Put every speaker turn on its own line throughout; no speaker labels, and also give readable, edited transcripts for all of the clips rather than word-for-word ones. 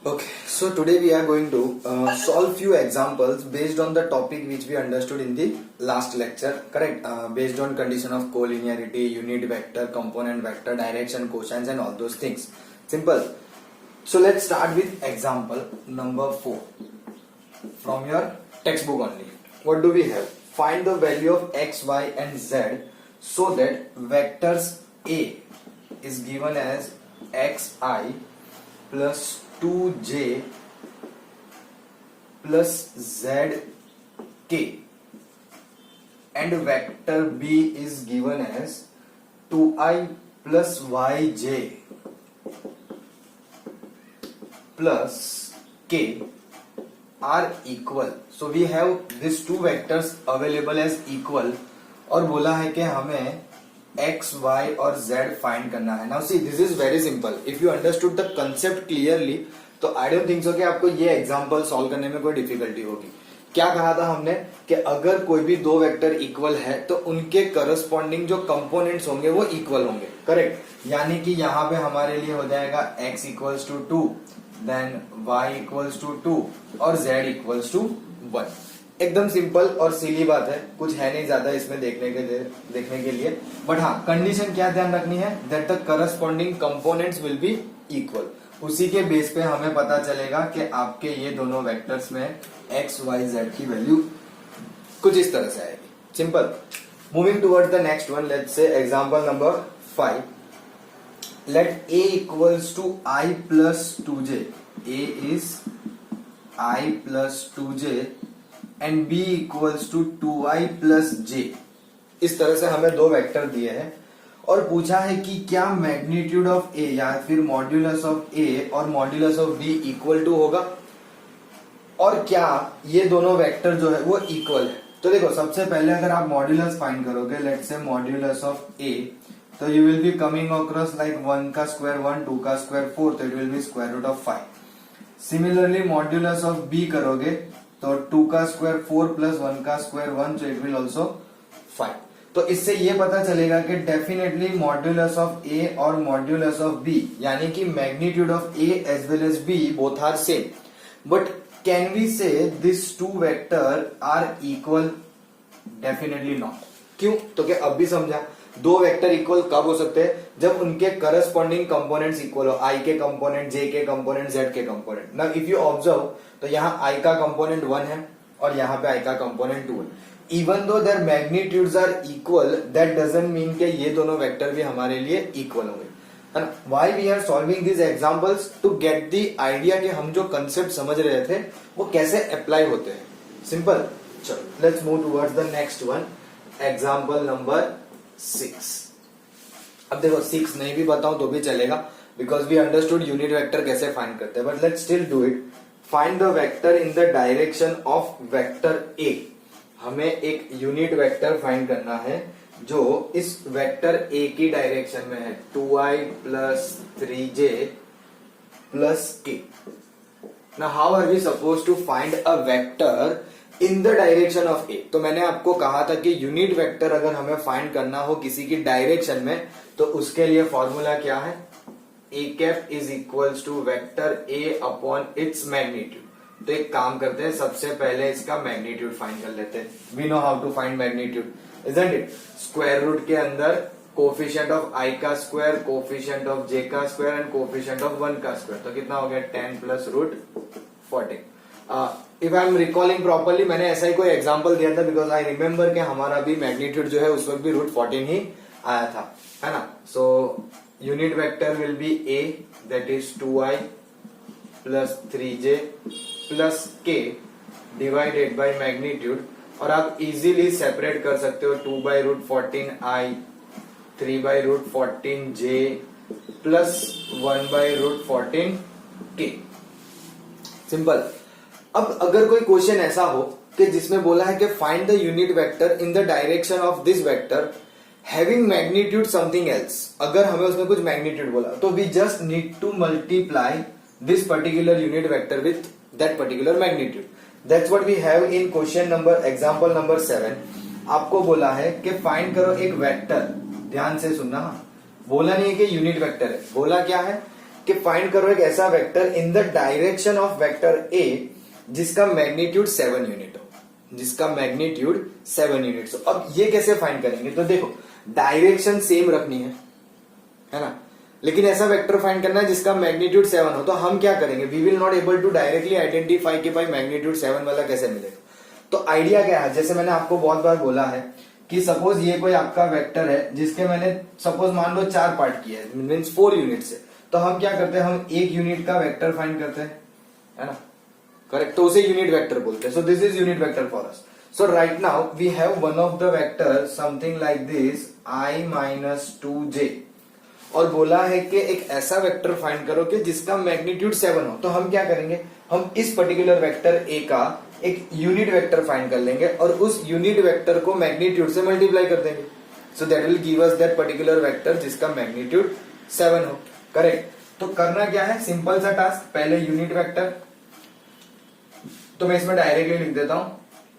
Okay, so today we are going to solve few examples based on the topic which we understood in the last lecture, correct? Based on condition of collinearity, unit vector, component vector, direction, cosines and all those things. Simple. So let's start with example number 4 from your textbook only. What do we have? Find the value of x, y and z so that vectors A is given as xi plus 2j plus zk and vector B is given as 2i plus yj plus k are equal. So we have these two vectors available as equal और बोला है कि हमें x, y और z find करना है. Now see this is very simple. If you understood the concept clearly तो I don't think so कि आपको ये एग्जांपल सॉल्व करने में कोई डिफिकल्टी होगी. क्या कहा था हमने कि अगर कोई भी दो वेक्टर इक्वल है तो उनके करस्पॉन्डिंग जो कंपोनेंट्स होंगे वो इक्वल होंगे, करेक्ट. यानी कि यहाँ पे हमारे लिए हो जाएगा x equals to 2, then y equals to 2 और z इक्वल्स टू 1. एकदम सिंपल और सीली बात है, कुछ है नहीं ज्यादा इसमें देखने के लिए. बट हाँ, कंडीशन क्या ध्यान रखनी है, that the corresponding components will be equal. उसी के बेस पे हमें पता चलेगा कि आपके ये दोनों वेक्टर्स में एक्स वाई जेड की वैल्यू कुछ इस तरह से आएगी. Simple. Moving towards the next one, let's say example number 5. Let a equals to i plus 2j. a is i plus 2j and b equals to 2i plus j. इस तरह से हमें दो वेक्टर दिए हैं और पूछा है कि क्या मैग्नीट्यूड ऑफ a या फिर मॉड्यूलस ऑफ a और modulus of b equal to होगा और क्या ये दोनों वेक्टर जो है वो इक्वल है. तो देखो, सबसे पहले अगर आप मॉड्यूलस फाइंड करोगे, let's say modulus of a, तो you will be coming across like 1 का स्क्वायर 1, 2 का स्क्वायर 4, तो it will be square root of 5. Similarly modulus of b करोगे तो 2 का स्क्वायर 4 प्लस 1 का स्क्वायर 1, तो इट विल ऑल्सो 5. तो इससे ये पता चलेगा कि डेफिनेटली मॉड्यूलस ऑफ a और मॉड्यूलस ऑफ b यानी कि magnitude of a as well as b both are same. But can we say this two vector are equal? Definitely not. क्यों? तो क्या अब भी समझा, दो वेक्टर इक्वल कब हो सकते हैं? जब उनके करस्पॉन्डिंग कंपोनेंट्स इक्वल हो. i के कंपोनेंट, j के कंपोनेंट, z के component. Now if you observe तो यहाँ i का कंपोनेंट 1 है और यहाँ पे i का कंपोनेंट 2 है. Even though their magnitudes are equal, that doesn't mean कि ये दोनों वेक्टर भी हमारे लिए इक्वल होंगे, है ना. Why we are solving this examples? To get the idea कि हम जो कंसेप्ट समझ रहे थे वो कैसे अप्लाई होते हैं. सिंपल. चलो let's move towards the next one, example number 6. अब देखो 6 नहीं भी बताऊं तो भी चलेगा because we understood unit vector कैसे फाइंड करते हैं. But let's still do it. Find the vector in the direction of vector A. हमें एक यूनिट वेक्टर फाइंड करना है जो इस वेक्टर ए की डायरेक्शन में है. 2i plus 3j plus k. Now how are we supposed to find a vector in the direction of a? तो मैंने आपको कहा था कि यूनिट वेक्टर अगर हमें फाइंड करना हो किसी की डायरेक्शन में तो उसके लिए फॉर्मूला क्या है? a cap is equals to vector a upon its magnitude. तो एक काम करते हैं, सबसे पहले इसका मैग्नीट्यूड फाइंड कर लेते हैं. We know how to find magnitude, isn't it? Square root के अंदर कोफिशिएंट ऑफ i का स्क्वायर, कोफिशिएंट ऑफ j का स्क्वायर एंड कोफिशिएंट ऑफ 1 का स्क्वायर. तो कितना हो गया? 10 plus root 14. If I am recalling properly, मैंने ऐसा ही कोई एग्जांपल दिया था बिकॉज आई रिमेम्बर कि हमारा भी मैग्नीट्यूड जो है उस वक्त भी रूट 14 ही आया था, है ना. So unit vector will be a, that is 2i plus 3j plus k divided by magnitude. और आप इजीली सेपरेट कर सकते हो 2 by root 14i, 3 by root 14j plus 1 by root 14k. Simple. अब अगर कोई क्वेश्चन ऐसा हो कि जिसमें बोला है कि find the unit vector in the direction of this vector having magnitude something else, अगर हमें उसमें कुछ मैग्नीट्यूड बोला तो we just need to multiply this particular unit vector with that particular magnitude. That's what we have in question number, example number 7. आपको बोला है कि फाइंड करो एक वेक्टर. ध्यान से सुनना, बोला नहीं है कि यूनिट वेक्टर है, बोला क्या है कि फाइंड करो एक ऐसा vector in the direction of vector ए जिसका मैग्नीट्यूड 7 यूनिट हो, जिसका मैग्नीट्यूड 7 यूनिट हो। अब ये कैसे फाइंड करेंगे? तो देखो डायरेक्शन सेम रखनी है ना, लेकिन ऐसा वेक्टर फाइंड करना है जिसका मैग्नीट्यूड 7 हो। तो हम क्या करेंगे? We will not able to directly identify कि भाई मैग्नीट्यूड 7 वाला कैसे मिलेगा। तो आइडिया क्या है, जैसे मैंने आपको बहुत बार बोला है कि सपोज ये कोई आपका वेक्टर है जिसके मैंने सपोज मान लो 4 पार्ट किया है, मीन्स 4 यूनिट से, तो हम क्या करते हैं? हम 1 यूनिट का वेक्टर फाइंड करते हैं, है ना, करेक्ट। तो उसे यूनिट वेक्टर बोलते हैं। So this is unit vector for us. So right now we have one of the vector something like this i-2j, और बोला है कि एक ऐसा वेक्टर फाइंड करो कि जिसका मैग्नीट्यूड 7 हो। तो हम क्या करेंगे? हम इस पर्टिकुलर वेक्टर ए का एक यूनिट वेक्टर फाइंड कर लेंगे और उस यूनिट वेक्टर को मैग्नीट्यूड से मल्टीप्लाई कर देंगे। So that will give us that particular vector जिसका मैग्नीट्यूड 7 हो, करेक्ट। तो करना क्या है? सिंपल सा टास्क, पहले यूनिट वेक्टर, तो मैं इसमें डायरेक्टली लिख देता हूं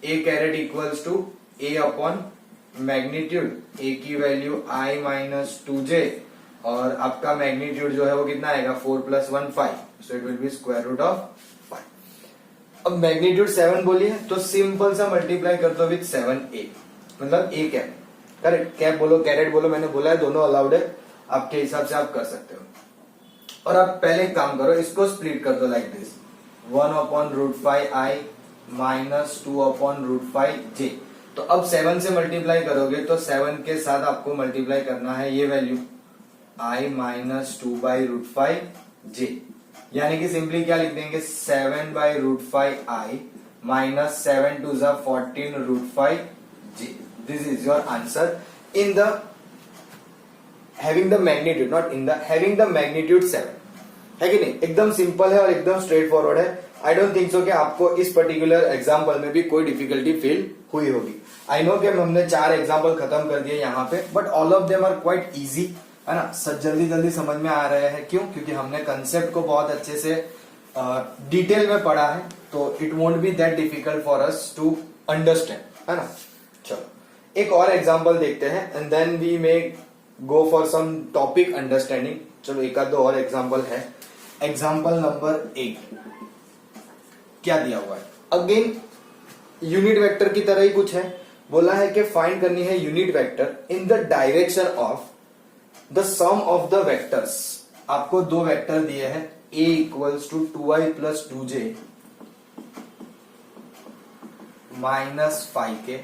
a caret equals to a upon magnitude, a की वैल्यू i-2j, और आपका मैग्नीट्यूड जो है वो कितना आएगा? 4 + 1 5, so it will be square root of 5। अब मैग्नीट्यूड 7 बोलिए तो सिंपल सा मल्टीप्लाई कर दो विथ 7a, मतलब a कैप, करेक्ट। कैप बोलो कैरेट बोलो, मैंने बोला है दोनों अलाउड है, आपके हिसाब से आप कर सकते हो। और आप पहले एक काम करो, इसको स्प्लिट कर दो लाइक दिस, 1/√5i - 2/√5j। तो अब 7 से मल्टीप्लाई करोगे तो 7 के साथ आपको मल्टीप्लाई करना है ये वैल्यू i - 2/√5j, यानी कि सिंपली क्या लिख देंगे? 7/√5i - 7 2 14√5j। This is your answer in the having the magnitude, not in the having the magnitude 7, है कि नहीं? एकदम सिंपल है और एकदम स्ट्रेट फॉरवर्ड है। आई डोंट थिंक सो कि आपको इस पर्टिकुलर एग्जाम्पल में भी कोई डिफिकल्टी फील हुई होगी। आई नो कि हमने 4 एग्जाम्पल खत्म कर दिए यहाँ पे, but all of them are quite easy, है ना, जल्दी जल्दी समझ में आ रहे हैं। क्यों? क्योंकि हमने कंसेप्ट को बहुत अच्छे से डिटेल में पढ़ा है, तो it won't be that difficult for us to understand, है ना। चलो एक और एग्जाम्पल देखते हैं and then we may go for some topic understanding. चलो एक आध दो और एग्जाम्पल है। एग्जाम्पल नंबर 8 क्या दिया हुआ है? अगेन यूनिट वेक्टर की तरह ही कुछ है। बोला है कि फाइंड करनी है unit vector in the direction of the sum of the vectors. आपको 2 वेक्टर दिए हैं, a equals to 2i + 2j - 5k,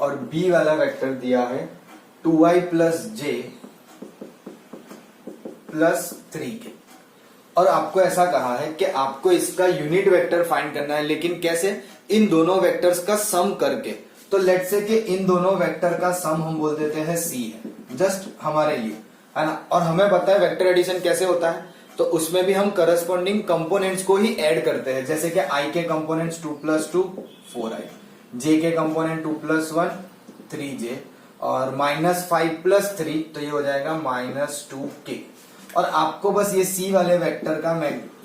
और b वाला वेक्टर दिया है 2i + j + 3k। और आपको ऐसा कहा है कि आपको इसका यूनिट वेक्टर फाइंड करना है, लेकिन कैसे? इन दोनों वेक्टर्स का सम करके। तो लेट्स से कि इन दोनों वेक्टर का सम हम बोल देते हैं c है, जस्ट हमारे लिए, है ना। और हमें पता है वेक्टर एडिशन कैसे होता है, तो उसमें भी हम करस्पॉन्डिंग कंपोनेंट्स को ही ऐड करते हैं। जैसे कि i के कंपोनेंट्स 2 + 2 4i, j के कंपोनेंट 2 + 1 3j, और -5 + 3, तो ये हो जाएगा -2k। और आपको बस ये c वाले वेक्टर का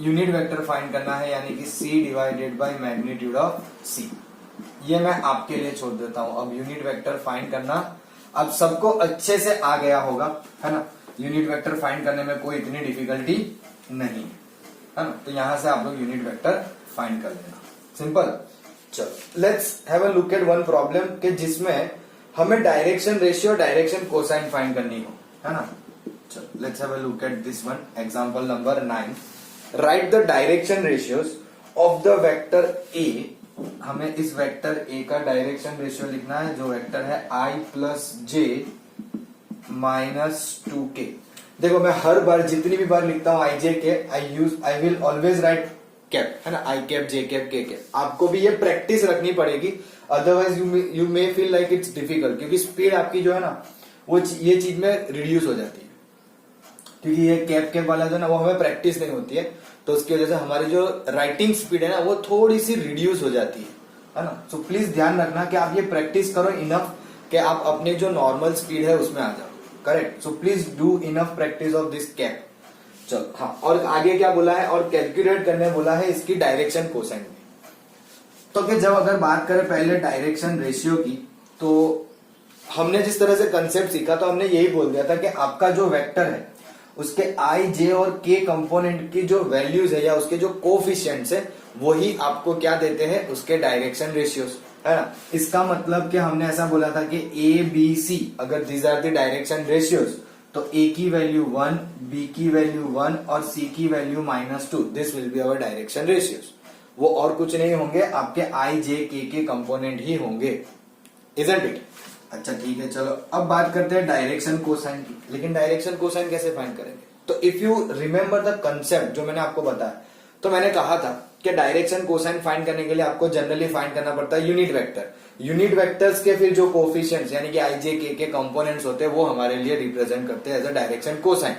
यूनिट वेक्टर फाइंड करना है, यानी कि c divided by magnitude of c। ये मैं आपके लिए छोड़ देता हूं। अब यूनिट वेक्टर फाइंड करना अब सबको अच्छे से आ गया होगा, है ना। यूनिट वेक्टर फाइंड करने में कोई इतनी डिफिकल्टी नहीं है ना। तो यहां से आप लोग यूनिट वेक्टर फाइंड कर लेना, सिंपल। चलो let's have a look at one problem के जिसमें हमें direction ratio, direction cosine find करनी हो, है ना। चलो let's have a look at this one. Example number 9, right the direction ratios of the vector a। हमें इस वेक्टर a का डायरेक्शन रेशियो लिखना है, जो वेक्टर है i + j - 2k। देखो मैं हर बार जितनी भी बार लिखता हूं i j के, I will always right cap, है ना, i cap j cap k cap. आपको भी ये प्रैक्टिस रखनी पड़ेगी, otherwise you may feel like it's difficult, क्योंकि स्पीड आपकी जो है ना वो ये चीज में रिड्यूस हो जाती है, क्योंकि ये कैप वाला जो ना वो हमें प्रैक्टिस नहीं होती है, तो उसकी वजह से हमारी जो राइटिंग स्पीड है ना वो थोड़ी सी रिड्यूस हो जाती है ना। सो प्लीज ध्यान रखना कि आप ये प्रैक्टिस करो इनफ कि आप अपने जो नॉर्मल स्पीड है उसमें आ जाओ, correct. So please do enough practice of this cap. चलो हाँ, और आगे क्या बोला है? और कैलकुलेट करने बोला है इसकी डायरेक्शन कोसाइन में। तो कि जब अगर बात करें पहले डायरेक्शन रेशियो की, तो हमने जिस तरह से कंसेप्ट सीखा तो हमने यही बोल दिया था कि आपका जो वेक्टर है उसके आई, जे और के कंपोनेंट की जो वैल्यूज है या उसके जो कोफिशिएंट्स है वही आपको क्या देते हैं, उसके डायरेक्शन रेशियोज, है ना। इसका मतलब कि हमने ऐसा बोला था कि ए बी सी अगर these are the direction ratios तो ए की वैल्यू 1, बी की वैल्यू 1 और सी की value -2, this will be our direction ratios. वो और कुछ नहीं होंगे, आपके आई जे के कंपोनेंट ही होंगे, इजंट इट। अच्छा ठीक है, चलो अब बात करते हैं डायरेक्शन कोसाइन की। लेकिन डायरेक्शन कोसाइन कैसे फाइंड करेंगे? तो if you remember the concept जो मैंने आपको बताया, तो मैंने कहा था कि डायरेक्शन कोसाइन फाइंड करने के लिए आपको जनरली फाइंड करना पड़ता है यूनिट वेक्टर। यूनिट वेक्टर्स के फिर जो कोफिशिएंट्स यानी कि आई जे के कंपोनेंट्स होते हैं वो हमारे लिए रिप्रेजेंट करते हैं as a direction cosine.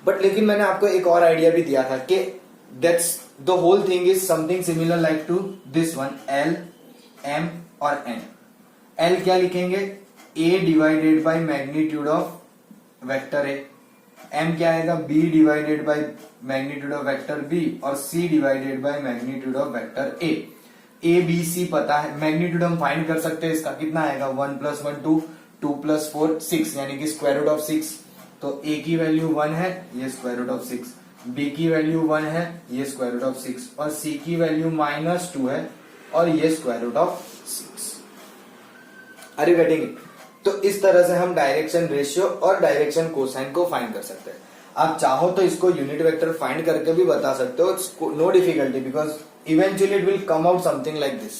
But लेकिन मैंने आपको एक और आइडिया भी दिया था कि that's the whole thing is something similar like to this one, L, M और एन। एल क्या लिखेंगे? A divided by magnitude of vector A. M क्या आएगा? B divided by magnitude of vector B और C divided by magnitude of vector A. A B C पता है, magnitude हम find कर सकते हैं, इसका कितना आएगा? 1 + 1 2, 2 + 4 6 यानी कि स्क्वायर रूट ऑफ 6। तो ए की वैल्यू 1 है, ये स्क्वायर रूट ऑफ 6, बी की वैल्यू 1 है, ये स्क्वायर रूट ऑफ 6 और सी की वैल्यू -2 है और ये square root of 6। Are you getting it? तो इस तरह से हम डायरेक्शन रेशियो और डायरेक्शन कोसाइन को फाइंड कर सकते हैं। आप चाहो तो इसको यूनिट वेक्टर फाइंड करके भी बता सकते हो, no difficulty, because eventually it will come out something like this,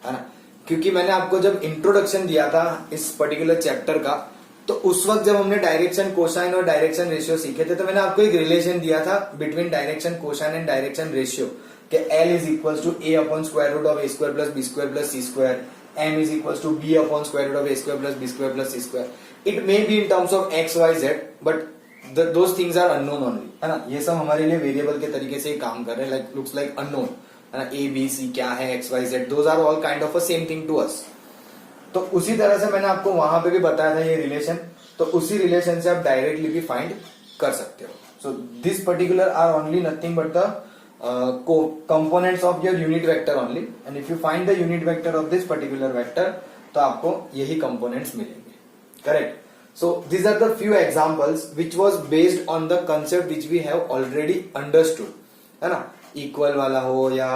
है ना। क्योंकि मैंने आपको जब इंट्रोडक्शन दिया था इस पर्टिकुलर चैप्टर का, तो उस वक्त जब हमने डायरेक्शन कोसाइन और डायरेक्शन रेशियो सीखे थे, तो मैंने आपको एक रिलेशन दिया था between direction cosine and direction ratio कि L is equal to A upon square root of A square plus B square plus C square, M is equals to B upon square root of A square plus B square plus C square. It may be in terms of X, Y, Z, but those things are unknown only, है ना। ये सब हमारे लिए variable के तरीके से ही काम कर रहे हैं, like looks like unknown, है ना। A, B, C क्या है, X, Y, Z, those are all kind of a same thing to us. तो उसी तरह से मैंने आपको वहां पे भी बताया था ये रिलेशन, तो उसी रिलेशन से आप डायरेक्टली भी फाइंड कर सकते हो। So this particular are only nothing but the components of your unit vector only, and if you find the unit vector of this particular vector तो आपको यही components मिलेंगे, correct? So these are the few examples which was based on the concept which we have already understood, है ना। equal वाला हो या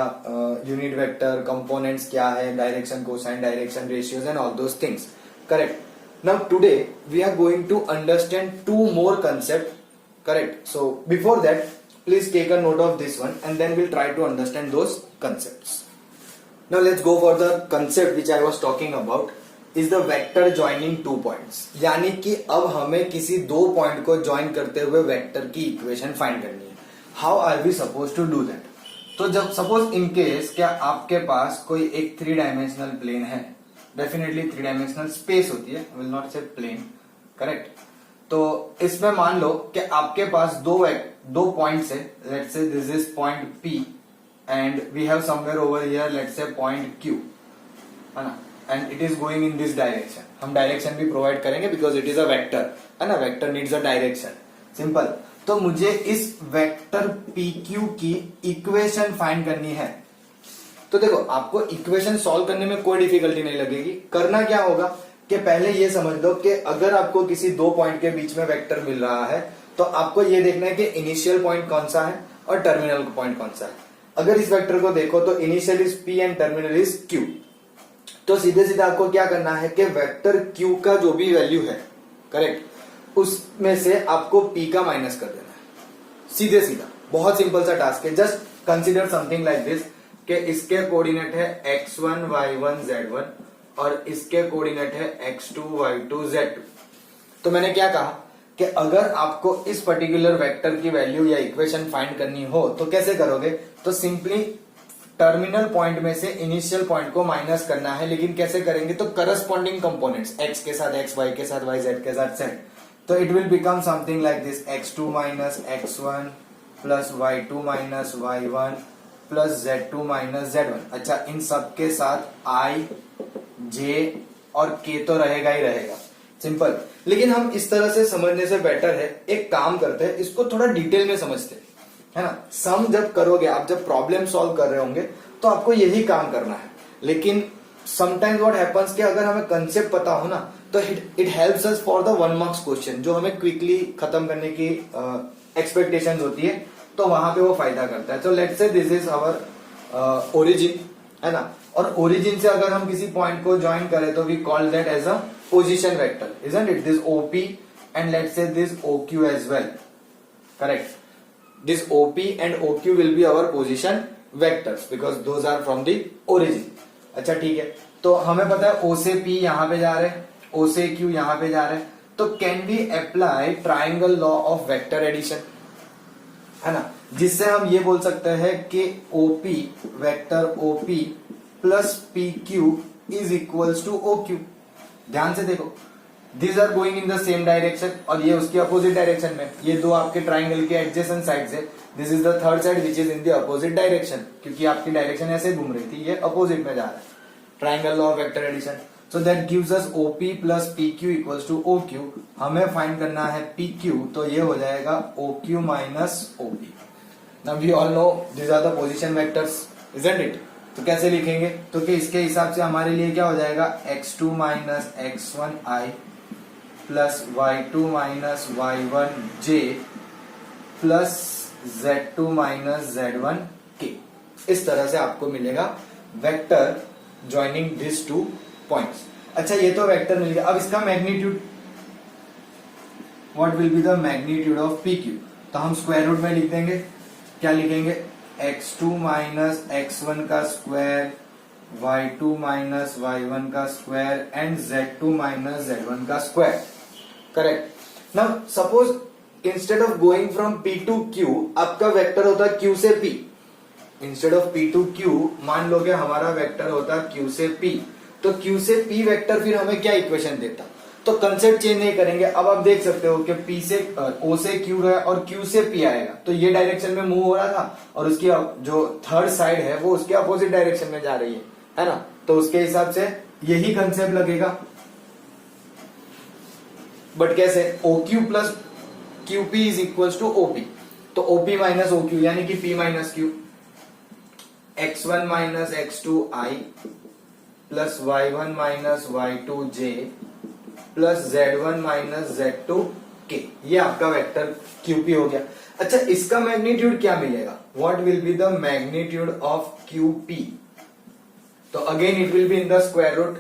unit vector components क्या है, direction cosine, direction ratios and all those things, correct? Now today we are going to understand two more concepts, correct? So before that please take a note of this one and then we'll try to understand those concepts. Now let's go for the concept which I was talking about is the vector joining two points. यानी कि अब हमें किसी दो point को join करते हुए vector की इक्वेशन फाइंड करनी है। How are we supposed to do that? तो जब सपोज इन केस क्या आपके पास कोई एक 3 डायमेंशनल प्लेन है, डेफिनेटली 3 डायमेंशनल स्पेस होती है, विल नॉट से प्लेन, करेक्ट। तो इसमें मान लो कि आपके पास दो पॉइंट्स है, let's say this is point P and we have somewhere over here let's say point Q, है ना, and it is going in this direction. हम डायरेक्शन भी प्रोवाइड करेंगे because it is a vector, है ना, vector needs a direction, simple. तो मुझे इस वेक्टर PQ की इक्वेशन फाइंड करनी है। तो देखो आपको इक्वेशन सॉल्व करने में कोई डिफिकल्टी नहीं लगेगी। करना क्या होगा कि पहले ये समझ लो कि अगर आपको किसी दो पॉइंट के बीच में वेक्टर मिल रहा है तो आपको ये देखना है कि इनिशियल पॉइंट कौन सा है और टर्मिनल पॉइंट कौन सा है। अगर इस वेक्टर को देखो तो initial is P and terminal is Q, तो सीधे सीधे आपको क्या करना है कि वेक्टर Q का जो भी वैल्यू है, करेक्ट, उसमें से आपको P का माइनस कर देना है, सीधे सीधा। बहुत सिंपल सा टास्क है। Just consider something like this कि इसके कोऑर्डिनेट है x1 y1 z1 और इसके कोऑर्डिनेट है x2 y2 z2। तो मैंने क्या कहा कि अगर आपको इस पर्टिकुलर वेक्टर की वैल्यू या इक्वेशन फाइंड करनी हो तो कैसे करोगे? तो सिंपली टर्मिनल पॉइंट में से इनिशियल पॉइंट को माइनस करना है। लेकिन कैसे करेंगे? तो करस्पॉन्डिंग कंपोनेंट्स x के साथ x, y के साथ y, z के साथ z। तो it will become something like this, x2 minus x1 plus y2 minus y1 plus z2 minus z1। अच्छा, इन सब के साथ i, j और k तो रहेगा ही रहेगा, सिंपल। लेकिन हम इस तरह से समझने से बेटर है एक काम करते हैं, इसको थोड़ा डिटेल में समझते हैं, है ना। सम जब करोगे, आप जब प्रॉब्लम सॉल्व कर रहे होंगे तो आपको यही काम करना है। लेकिन समटाइम्स व्हाट हैपेंस कि अगर हमें कंसेप्ट पता हो ना तो it helps us for the 1 marks question जो हमें क्विकली खत्म करने की एक्सपेक्टेशन होती है, तो वहां पे वो फायदा करता है। तो let's say this is our origin, है ना, और ओरिजिन से अगर हम किसी पॉइंट को ज्वाइन करें तो we call that as a position vector, isn't it? This OP and let's say this OQ as well, correct? This OP and OQ will be our position vectors because those are from the origin. अच्छा ठीक है, तो हमें पता है O से P यहां पे जा रहे हैं, O से Q यहां पे जा रहे हैं, तो can we apply triangle law of vector addition, है ना, जिससे हम ये बोल सकते हैं कि OP vector OP plus PQ is equals to OQ। ध्यान से देखो, These are going in the same direction और ये उसकी अपोजिट डायरेक्शन में, ये दो आपके ट्राइंगल के एडजेसेंट साइड्स है। This is the third side which is in the opposite direction, क्योंकि आपकी डायरेक्शन ऐसे घूम रही थी, ये अपोजिट में जा रहा है। Triangle law of vector addition, so that gives us OP plus PQ equals to OQ। हमें फाइंड करना है PQ, तो ये हो जाएगा OQ minus OP। Now we all know this are the position vectors, isn't it? तो कैसे लिखेंगे? तो कि इसके हिसाब से हमारे लिए क्या हो जाएगा, x2 minus x1i plus y2 minus y1j plus z2 minus z1k। इस तरह से आपको मिलेगा vector joining this two points. अच्छा, ये तो वेक्टर मिल गया। अब इसका magnitude, what will be the magnitude of PQ? तो हम स्क्वायर रूट में लिख देंगे। क्या लिखेंगे? x2 माइनस x1 का स्क्वायर, y2 माइनस y1 का square and z2 minus z1 का square, correct? Now suppose instead of going from P to Q, आपका वेक्टर होता है Q से P। Instead of P to Q, मान लो कि हमारा वेक्टर होता है Q से P, तो Q से P वेक्टर फिर हमें क्या इक्वेशन देता? तो कंसेप्ट चेंज नहीं करेंगे। अब आप देख सकते हो कि P से O से Q है और Q से P आएगा, तो ये डायरेक्शन में मूव हो रहा था और उसकी जो थर्ड साइड है वो उसके अपोजिट डायरेक्शन में जा रही है ना, तो उसके हिसाब से यही कंसेप्ट लगेगा। बट कैसे? OQ plus QP is equals to OP, तो OP माइनस OQ यानी कि P minus Q, x1 minus x2i plus y1 minus y2j plus z1 minus z2k, ये आपका वेक्टर QP हो गया। अच्छा, इसका मैग्नीट्यूड क्या मिलेगा? What will be the magnitude of QP? तो again it will be in the square root.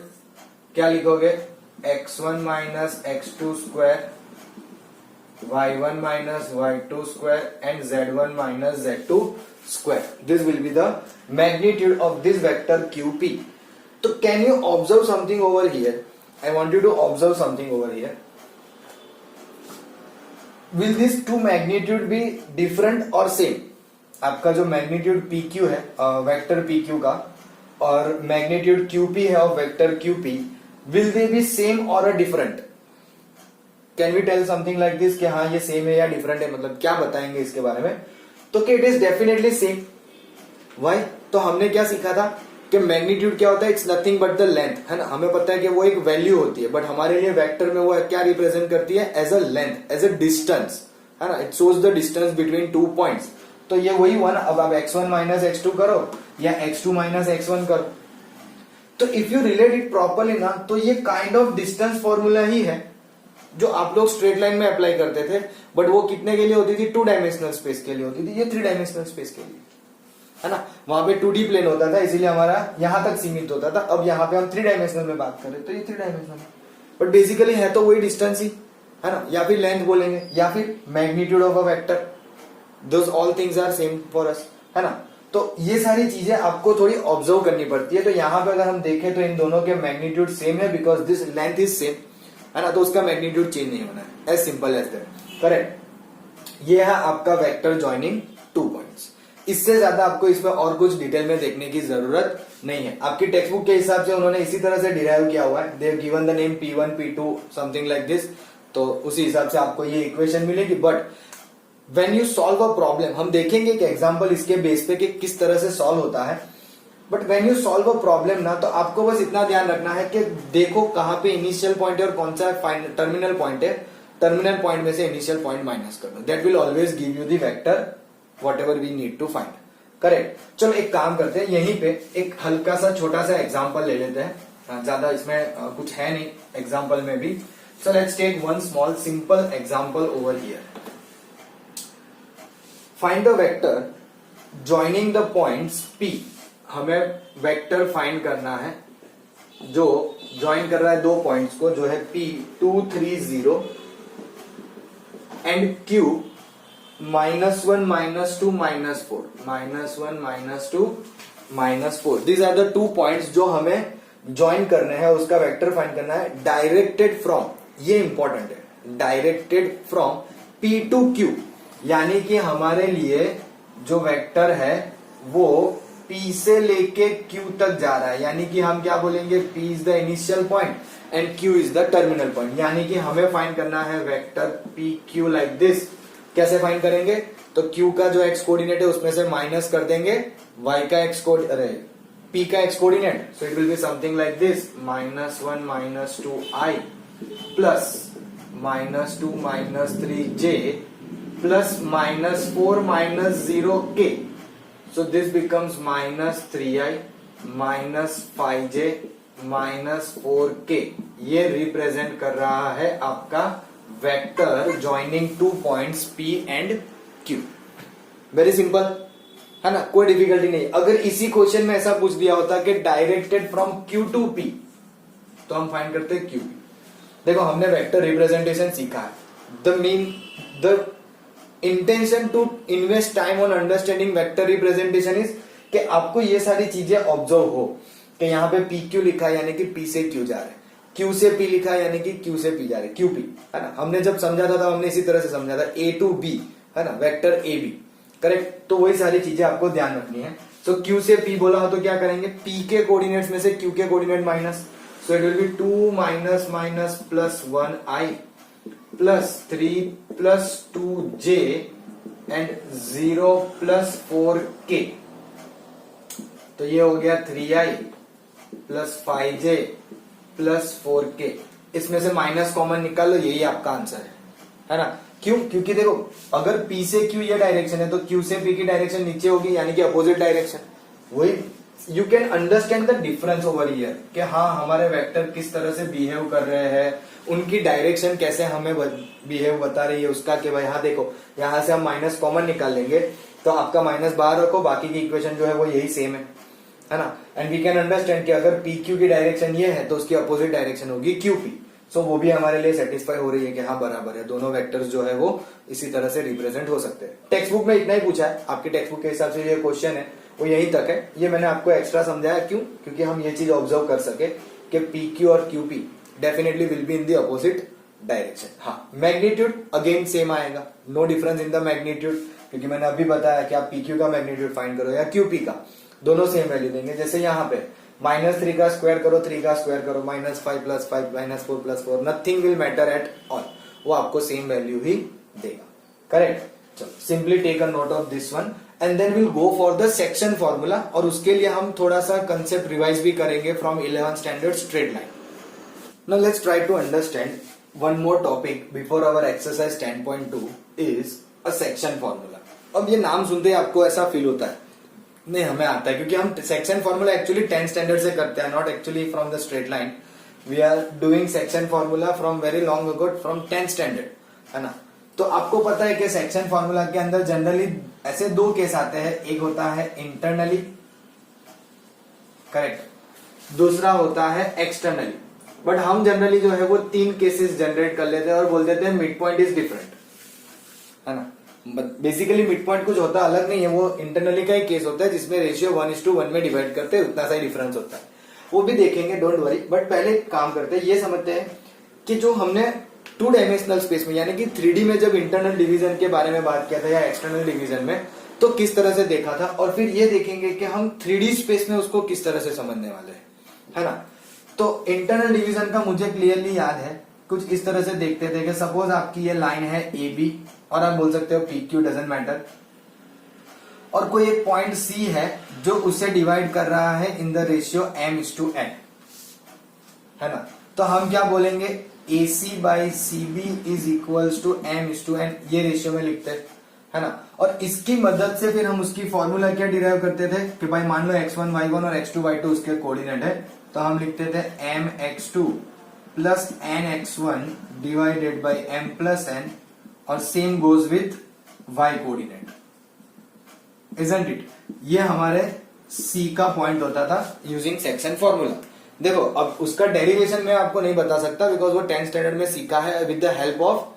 क्या लिखोगे? x1 minus x2 square, y1 minus y2 square and z1 minus z2 square. This will be the magnitude of this vector QP। तो can you observe something over here? I want you to observe something over here. Will these two magnitude be different or same? आपका जो magnitude PQ है vector PQ का और magnitude QP है of vector QP, will they be same or a different? Can we tell something like this कि हाँ ये same है या डिफरेंट है? मतलब क्या बताएंगे इसके बारे में? तो कि it is definitely same. Why? तो हमने क्या सीखा था कि मैग्नीट्यूड क्या होता है? It's nothing but the length, है ना। हमें पता है कि वो एक वैल्यू होती है, बट हमारे लिए वेक्टर में वो क्या रिप्रेजेंट करती है? As a length, as a distance, है ना। It shows the distance between two points. तो ये वही हुआ ना। अब आप x1 माइनस x2 करो या x2 माइनस x1 करो, तो if you relate it properly ना, तो ये काइंड ऑफ डिस्टेंस फॉर्मूला ही है जो आप लोग स्ट्रेट लाइन में अप्लाई करते थे, बट वो कितने के लिए होती थी? 2 डायमेंशनल स्पेस के लिए होती थी, ये 3 डायमेंशनल स्पेस के लिए, है ना। वहां पे 2D प्लेन होता था, इसीलिए हमारा यहां तक सीमित होता था। अब यहाँ पे हम 3 डायमेंशनल में बात करें तो ये 3 डायमेंशनल, बट बेसिकली है तो वही डिस्टेंस ही, है ना। या फिर लेंथ बोलेंगे या फिर magnitude of a vector, those all things are same for us, है ना। तो ये सारी चीजें आपको थोड़ी ऑब्जर्व करनी पड़ती है। तो यहाँ पे अगर हम देखें तो इन दोनों के मैग्नीट्यूड सेम है because this length is same, है ना। तो उसका मैग्नीट्यूड चेंज नहीं होना है, as simple as that, correct. ये है आपका वेक्टर ज्वाइनिंग 2 पॉइंट्स। इससे ज्यादा आपको इसमें और कुछ डिटेल में देखने की जरूरत नहीं है। आपकी टेक्स्ट बुक के हिसाब से उन्होंने इसी तरह से डिराइव किया हुआ है। They have given the name P1 P2 something like this, तो उसी हिसाब से आपको ये इक्वेशन मिलेगी। But when you solve a problem, हम देखेंगे कि एग्जांपल इसके बेस पे कि किस तरह से सॉल्व होता है। But when you solve a problem ना, तो आपको बस इतना ध्यान रखना है कि देखो कहां पे इनिशियल पॉइंट है और कौन सा टर्मिनल पॉइंट है। टर्मिनल पॉइंट में से इनिशियल पॉइंट माइनस कर दो, that will always give you the vector whatever we need to find, correct. चलो एक काम करते हैं, यहीं पे एक हल्का सा छोटा सा एग्जांपल ले लेते हैं। ज्यादा इसमें कुछ है नहीं एग्जाम्पल में भी. So let's take one small simple example over here. Find the vector joining the points P. हमें वेक्टर फाइंड करना है जो ज्वाइन कर रहा है दो पॉइंट्स को, जो है P 2 3 0 and Q -1 -2 -4 -1 -2 -4. These are the two points जो हमें ज्वाइन करने हैं, उसका वेक्टर फाइंड करना है डायरेक्टेड फ्रॉम, ये इंपॉर्टेंट है, directed from P to Q. यानी कि हमारे लिए जो वेक्टर है वो P से लेके Q तक जा रहा है. यानी कि हम क्या बोलेंगे, P is the initial point and Q is the terminal point. यानी कि हमें फाइंड करना है वेक्टर PQ लाइक दिस. कैसे फाइंड करेंगे, तो Q का जो x कोऑर्डिनेट है उसमें से माइनस कर देंगे y का x कोऑर्डिनेट, P का x coordinate. So it will be something like this, -1 -2i plus -2 -3j plus -4 -0k. So this becomes -3i -5j -4k. ये रिप्रेजेंट कर रहा है आपका vector joining two points P and Q. Very simple है ना, कोई difficulty नहीं. अगर इसी क्वेश्चन में ऐसा पूछ दिया होता कि directed from Q to P, तो हम फाइंड करते हैं QP. देखो हमने वेक्टर रिप्रेजेंटेशन सीखा है. The intention to invest time on understanding vector representation is कि आपको ये सारी चीजें ऑब्जर्व हो कि यहाँ पे PQ लिखा है यानी कि P से Q जा रहा है, Q से P लिखा है यानी कि Q से P जा रहा है, QP है ना. हमने जब समझा था हमने इसी तरह से समझा था, A टू B है ना, वेक्टर AB, करेक्ट. तो वही सारी चीजें आपको ध्यान रखनी है. सो Q से P बोला हो तो क्या करेंगे, P के कोऑर्डिनेट्स में से Q के coordinate minus, so it will B 2 - plus 1i plus 3 plus 2j and 0 plus 4k. तो ये हो गया 3i plus 5j plus 4k. इसमें से माइनस कॉमन निकाल लो, यही आपका आंसर है ना. क्यों, क्योंकि देखो अगर P से Q ये डायरेक्शन है तो Q से P की डायरेक्शन नीचे होगी, यानी कि अपोजिट डायरेक्शन. वही you can understand the difference over here कि हाँ हमारे वेक्टर किस तरह से बिहेव कर रहे हैं, उनकी डायरेक्शन कैसे हमें बिहेव बता रही है उसका. कि भाई हाँ देखो यहां से हम माइनस कॉमन निकाल लेंगे तो आपका माइनस बाहर रखो, बाकी की इक्वेशन जो है वो यही सेम है ना. एंड वी कैन अंडरस्टैंड कि अगर PQ की डायरेक्शन ये है तो उसकी अपोजिट डायरेक्शन होगी QP. सो वो भी हमारे लिए सेटिस्फाई हो रही है कि हाँ बराबर है, दोनों वेक्टर्स जो है वो इसी तरह से रिप्रेजेंट हो सकते हैं. टेक्स्ट बुक में इतना ही पूछा है, आपकी टेक्स्ट बुक के हिसाब से ये क्वेश्चन है वो यहीं तक है. ये मैंने आपको एक्स्ट्रा समझाया, क्यों, क्योंकि हम ये चीज ऑब्जर्व कर सके कि PQ और QP definitely will be in the opposite direction. हाँ मैग्नीट्यूड अगेन सेम आएगा, no difference in the magnitude, क्योंकि मैंने अभी बताया कि आप PQ का मैग्नीट्यूड फाइंड करो या QP का, दोनों सेम वैल्यू देंगे. जैसे यहाँ पे -3 का स्क्वायर करो, 3 का स्क्वायर करो, -5 + 5 -4 + 4, nothing will matter at all, वो आपको सेम वैल्यू ही देगा. करेक्ट. चलो simply take a note of this one and then will go for the section formula. और उसके लिए हम थोड़ा सा कंसेप्ट रिवाइज भी करेंगे from 11th standard straight line. Now let's try to understand one more topic before our exercise 10.2 is a section formula. अब ये नाम सुनते ही आपको ऐसा फील होता है नहीं हमें आता है, क्योंकि हम section formula actually 10th standard से करते हैं, not actually from the straight line. We are doing section formula from very long ago from 10th standard, है ना. तो आपको पता है कि सेक्शन फॉर्मूला के अंदर जनरली ऐसे दो केस आते हैं, एक होता है इंटरनली, करेक्ट, दूसरा होता है एक्सटर्नली. बट हम जनरली जो है वो 3 केसेस जनरेट कर लेते हैं और बोल देते हैं मिड पॉइंट इज डिफरेंट, है ना. बेसिकली मिड पॉइंट कुछ होता अलग नहीं है, वो इंटरनली का ही केस होता है जिसमें रेशियो 1:1 में डिवाइड करते हैं, उतना सा ही डिफरेंस होता है, वो भी देखेंगे, डोंट वरी. बट पहले काम करते हैं, ये समझते हैं कि जो हमने 2 डायमेंशनल स्पेस में यानी कि 3D में जब इंटरनल डिवीजन के बारे में बात किया था या एक्सटर्नल डिवीजन में, तो किस तरह से देखा था, और फिर ये देखेंगे कि हम 3D स्पेस में उसको किस तरह से समझने वाले हैं, है ना. तो इंटरनल डिवीजन का मुझे क्लियरली याद है, कुछ इस तरह से देखते थे कि सपोज आपकी ये लाइन है AB और आप बोल सकते हो PQ, डजंट मैटर, और कोई एक पॉइंट C है जो उसे डिवाइड कर रहा है इन द रेशियो m:n, है ना. तो हम क्या बोलेंगे, AC/CB is equals to m:n, ये रेशियो में लिखते हैं, है ना. और इसकी मदद से फिर हम उसकी फॉर्मूला क्या डिराइव करते थे कि भाई मान लो x1 y1 और x2 y2 उसके कोऑर्डिनेट है, तो हम लिखते थे mx2 plus nx1 divided by m plus n, और same goes with y coordinate, isn't it? ये हमारे c का पॉइंट होता था यूजिंग सेक्शन फॉर्मूला। देखो अब उसका डेरिवेशन मैं आपको नहीं बता सकता बिकॉज वो 10th स्टैंडर्ड में सीखा है विद द हेल्प ऑफ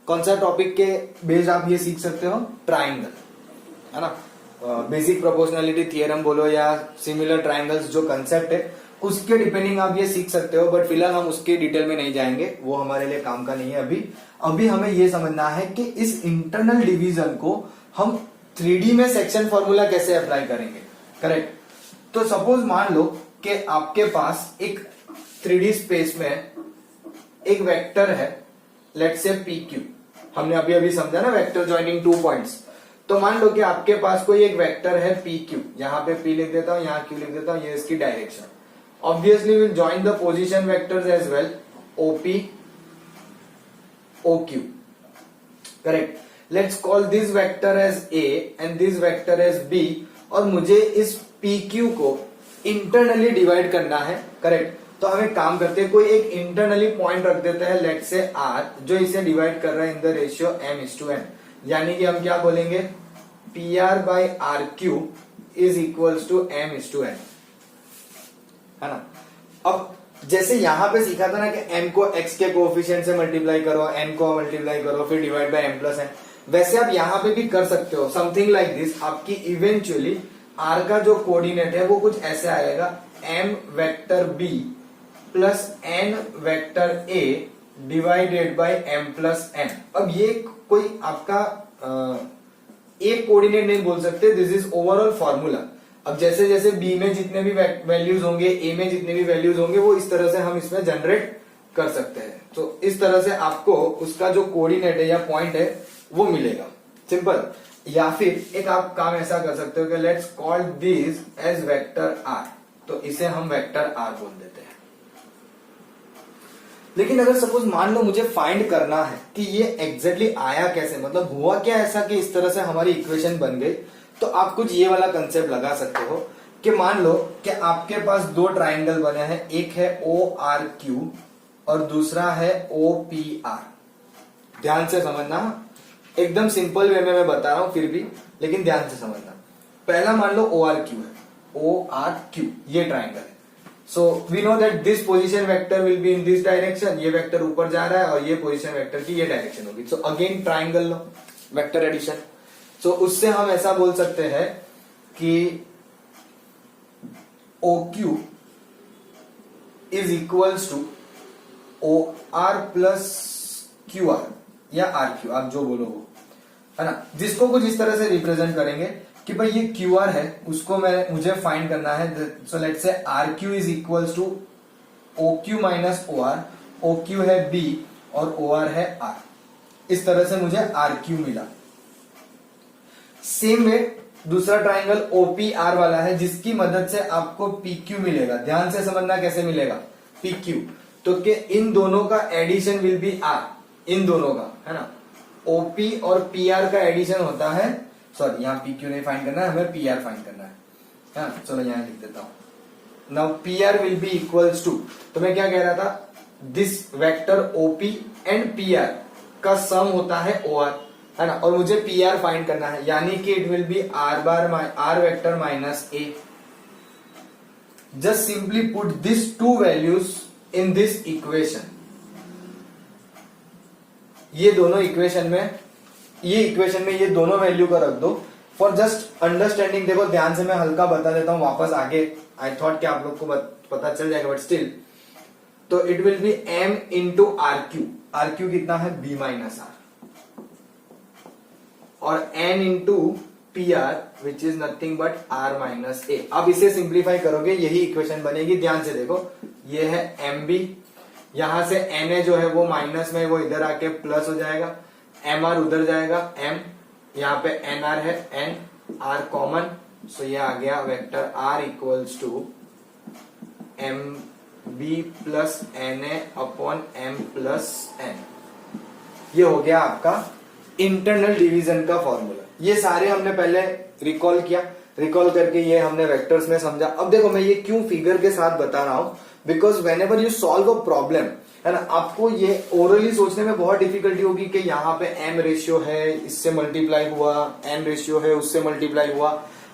कौन सा टॉपिक के बेस्ड आप ये सीख सकते हो, ट्राइंगल, है ना। बेसिक प्रोपोर्शनलिटी थियरम बोलो या सिमिलर ट्राइंगल्स जो कंसेप्ट है उसके डिपेंडिंग आप ये सीख सकते हो, बट फिलहाल हम उसके डिटेल में नहीं जाएंगे, वो हमारे लिए काम का नहीं है अभी। अभी हमें ये समझना है कि इस इंटरनल डिवीजन को हम 3D में सेक्शन फॉर्मूला कैसे अप्लाई करेंगे, करेक्ट। तो सपोज मान लो कि आपके पास एक 3D स्पेस में एक वेक्टर है, लेट्स से PQ, हमने अभी अभी समझा ना वेक्टर ज्वाइनिंग 2 पॉइंट्स। तो मान लो कि आपके पास कोई एक वेक्टर है PQ, यहां पे P लिख देता हूं, यहां Q लिख देता हूं, ये इसकी डायरेक्शन। Obviously will join the position vectors as well, OP OQ, correct. Let's call this vector as A and this vector as B, और मुझे इस PQ को इंटरनली डिवाइड करना है, करेक्ट। तो हम एक काम करते हैं, कोई एक इंटरनली पॉइंट रख देते हैं, लेट्स से R, जो इसे डिवाइड कर रहा है इन द रेशियो m:n, यानी कि हम क्या बोलेंगे, PR by RQ is equals to m:n, है ना। अब जैसे यहां पे सीखा था ना कि m को x के कोएफिशिएंट से मल्टीप्लाई करो, n को मल्टीप्लाई करो, फिर divide by m plus n, वैसे आप यहां पे भी कर सकते हो समथिंग लाइक दिस। आपकी इवेंचुअली r का जो कोऑर्डिनेट है वो कुछ ऐसे आएगा, m vector b plus n vector a divided by m plus n। अब ये कोई आपका एक कोऑर्डिनेट नहीं बोल सकते, दिस इज ओवरऑल फॉर्मूला। अब जैसे जैसे b में जितने भी वैल्यूज होंगे, a में जितने भी वैल्यूज होंगे, वो इस तरह से हम इसमें जनरेट कर सकते हैं। तो इस तरह से आपको उसका जो कोऑर्डिनेट है या पॉइंट है वो मिलेगा, सिंपल। या फिर एक आप काम ऐसा कर सकते हो कि let's call this as vector r, तो इसे हम वेक्टर r बोल देते हैं। लेकिन अगर सपोज मान लो मुझे फाइंड करना है कि ये एग्जैक्टली आया कैसे, मतलब हुआ क्या ऐसा कि इस तरह से हमारी इक्वेशन बन गई, तो आप कुछ ये वाला कंसेप्ट लगा सकते हो कि मान लो कि आपके पास दो ट्राइंगल बने हैं, एक है ORQ और दूसरा है OPR। ध्यान से समझना, एकदम सिंपल वे में मैं बता रहा हूं फिर भी, लेकिन ध्यान से समझना। पहला मान लो ORQ है, ORQ ये ट्राइंगल है। So we know that this position vector will be in this direction, ये वेक्टर ऊपर जा रहा है और ये पोजीशन वेक्टर की ये डायरेक्शन होगी। सो अगेन ट्राइंगल लो, वेक्टर एडिशन। सो उससे हम ऐसा बोल सकते हैं कि OQ is equals to OR plus QR या RQ, आप जो बोलो वो, है ना। जिसको कुछ इस तरह से रिप्रेजेंट करेंगे कि भाई ये QR है, उसको मुझे फाइंड करना है। So let's say RQ is equals to OQ minus OR, OQ है B और OR है R। इस तरह से मुझे RQ मिला। सेम वे दूसरा ट्राइंगल OPR वाला है, जिसकी मदद से आपको PQ मिलेगा। ध्यान से समझना कैसे मिलेगा PQ, तो कि इन दोनों का एडिशन विल बी R, इन दोनों का, है ना। OP और PR का एडिशन होता है, सॉरी यहाँ PQ नहीं फाइंड करना है, हमें PR फाइंड करना है, हाँ। चलो यहाँ लिख देता हूं। Now PR will be equals to, तो मैं क्या कह रहा था, this vector OP and PR का सम होता है OR, है ना, और मुझे PR फाइंड करना है, यानी कि it will B R vector minus A। Just simply put this to values in this equation. ये दोनों इक्वेशन में, ये दोनों वैल्यू का रख दो फॉर जस्ट अंडरस्टैंडिंग। देखो ध्यान से मैं हल्का बता देता हूं वापस आगे, आई थॉट कि आप लोग को पता चल जाएगा, बट स्टिल। तो it will B M into RQ, RQ कितना है B माइनस R, और N into PR which is nothing but R minus A। अब इसे सिंप्लीफाई करोगे यही इक्वेशन बनेगी। ध्यान से देखो, ये है MB, यहां से Na जो है वो माइनस में, वो इधर आके प्लस हो जाएगा, MR उधर जाएगा, M यहाँ पे NR है, N R कॉमन, सो ये आ गया vector R equals to MB plus NA upon M plus N। ये हो गया आपका इंटरनल डिवीजन का फॉर्मूला। ये सारे हमने पहले रिकॉल किया, रिकॉल करके ये हमने वेक्टर्स में समझा। अब देखो मैं ये क्यों फिगर के साथ बता रहा हूं, because when ever you solve a problem, है ना, आपको ये ओरली सोचने में बहुत डिफिकल्टी होगी कि यहाँ पे m रेशियो है, इससे मल्टीप्लाई हुआ, n रेशियो है, उससे मल्टीप्लाई हुआ।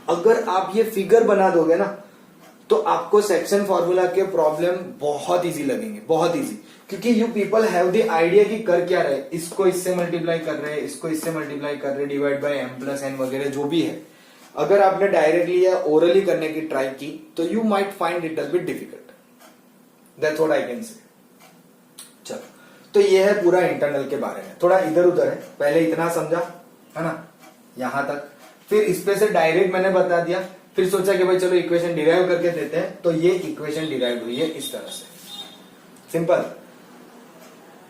अगर आप ये फिगर बना दोगे ना तो आपको सेक्शन फॉर्मूला के प्रॉब्लम बहुत इजी लगेंगे, बहुत इजी, क्योंकि you people have the idea कि कर क्या रहे, इसको इससे मल्टीप्लाई कर रहे, इसको इससे मल्टीप्लाई कर रहे, divide by m plus n वगैरह जो भी है। अगर आपने डायरेक्टली या ओरली करने की ट्राई की तो you might find it a bit difficult, that's what I can say. चलो, तो ये है पूरा इंटरनल के बारे में, थोड़ा इधर उधर है, पहले इतना समझा है ना यहां तक, फिर इस पे से डायरेक्ट मैंने बता दिया, फिर सोचा कि भाई चलो इक्वेशन डिराइव करके देते हैं, तो ये इक्वेशन डिराइव हुई है इस तरह से, सिंपल।